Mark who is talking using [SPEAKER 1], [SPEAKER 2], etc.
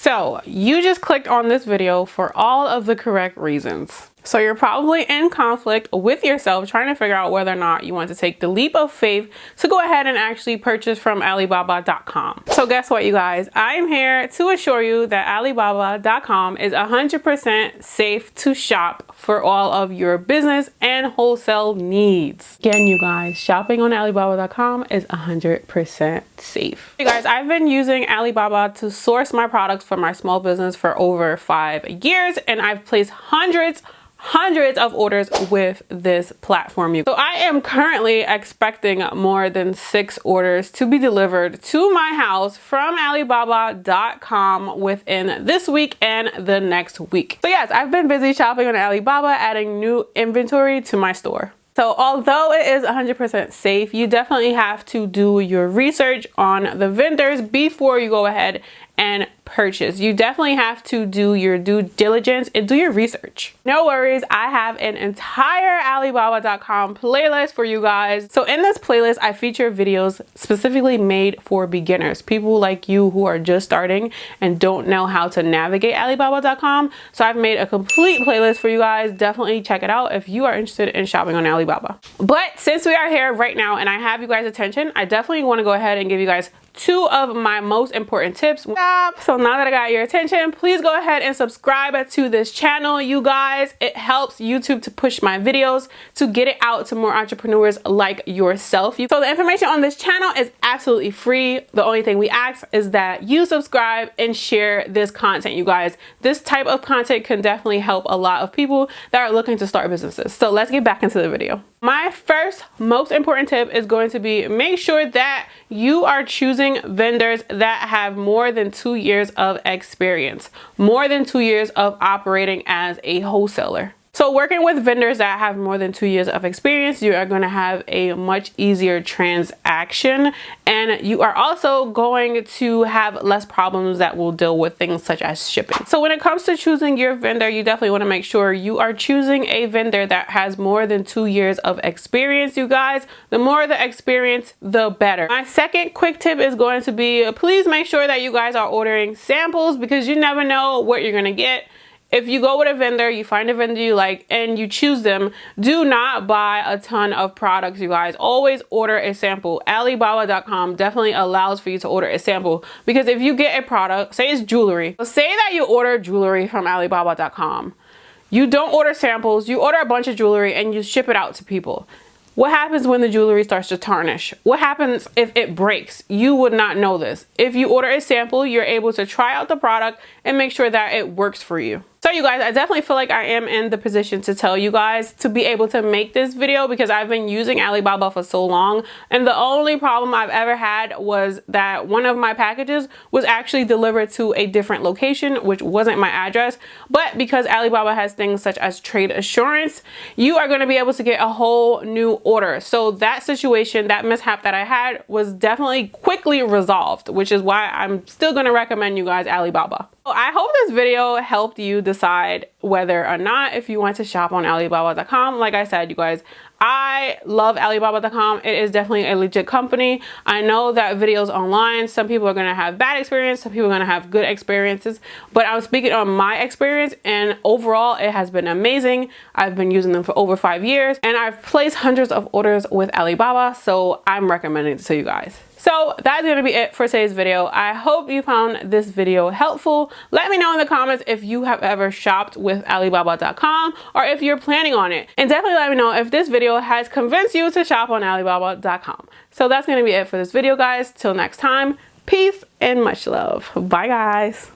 [SPEAKER 1] So you just clicked on this video for all of the correct reasons. So you're probably in conflict with yourself trying to figure out whether or not you want to take the leap of faith to go ahead and actually purchase from Alibaba.com. So guess what, you guys? I am here to assure you that Alibaba.com is 100% safe to shop for all of your business and wholesale needs. Again, you guys, shopping on Alibaba.com is 100% safe. You guys, I've been using Alibaba to source my products for my small business for over 5 years, and I've placed hundreds of orders with this platform. So I am currently expecting more than 6 orders to be delivered to my house from Alibaba.com within this week and the next week. So yes, I've been busy shopping on Alibaba, adding new inventory to my store. So although it is 100% safe, you definitely have to do your research on the vendors before you go ahead and purchase. You definitely have to do your due diligence and do your research. No worries, I have an entire Alibaba.com playlist for you guys. So in this playlist, I feature videos specifically made for beginners, people like you who are just starting and don't know how to navigate Alibaba.com. So I've made a complete playlist for you guys. Definitely check it out if you are interested in shopping on Alibaba. But since we are here right now and I have you guys' attention, I definitely want to go ahead and give you guys 2 of my most important tips. So now that I got your attention, please go ahead and subscribe to this channel, you guys. It helps YouTube to push my videos to get it out to more entrepreneurs like yourself. So the information on this channel is absolutely free. The only thing we ask is that you subscribe and share this content, you guys. This type of content can definitely help a lot of people that are looking to start businesses. So let's get back into the video. My first most important tip is going to be make sure that you are choosing vendors that have more than 2 years of experience, more than 2 years of operating as a wholesaler. So working with vendors that have more than 2 years of experience, you are going to have a much easier transaction, and you are also going to have less problems that will deal with things such as shipping. So when it comes to choosing your vendor, you definitely want to make sure you are choosing a vendor that has more than 2 years of experience, you guys. The more the experience, the better. My second quick tip is going to be, please make sure that you guys are ordering samples, because you never know what you're going to get. If you go with a vendor, you find a vendor you like and you choose them, do not buy a ton of products, you guys. Always order a sample. Alibaba.com definitely allows for you to order a sample, because if you get a product, say it's jewelry. So say that you order jewelry from Alibaba.com. You don't order samples, you order a bunch of jewelry and you ship it out to people. What happens when the jewelry starts to tarnish? What happens if it breaks? You would not know this. If you order a sample, you're able to try out the product and make sure that it works for you. So you guys, I definitely feel like I am in the position to tell you guys to be able to make this video, because I've been using Alibaba for so long, and the only problem I've ever had was that one of my packages was actually delivered to a different location, which wasn't my address. But because Alibaba has things such as trade assurance, you are going to be able to get a whole new order. So that situation, that mishap that I had, was definitely quickly resolved, which is why I'm still going to recommend you guys Alibaba. I hope this video helped you decide whether or not if you want to shop on Alibaba.com. Like I said, you guys, I love Alibaba.com. It is definitely a legit company. I know that videos online, some people are going to have bad experience, some people are going to have good experiences, but I'm speaking on my experience, and overall it has been amazing. I've been using them for over 5 years, and I've placed hundreds of orders with Alibaba, so I'm recommending it to you guys. So that's going to be it for today's video. I hope you found this video helpful. Let me know in the comments if you have ever shopped with Alibaba.com or if you're planning on it. And definitely let me know if this video has convinced you to shop on Alibaba.com. So that's going to be it for this video, guys. Till next time, peace and much love. Bye, guys.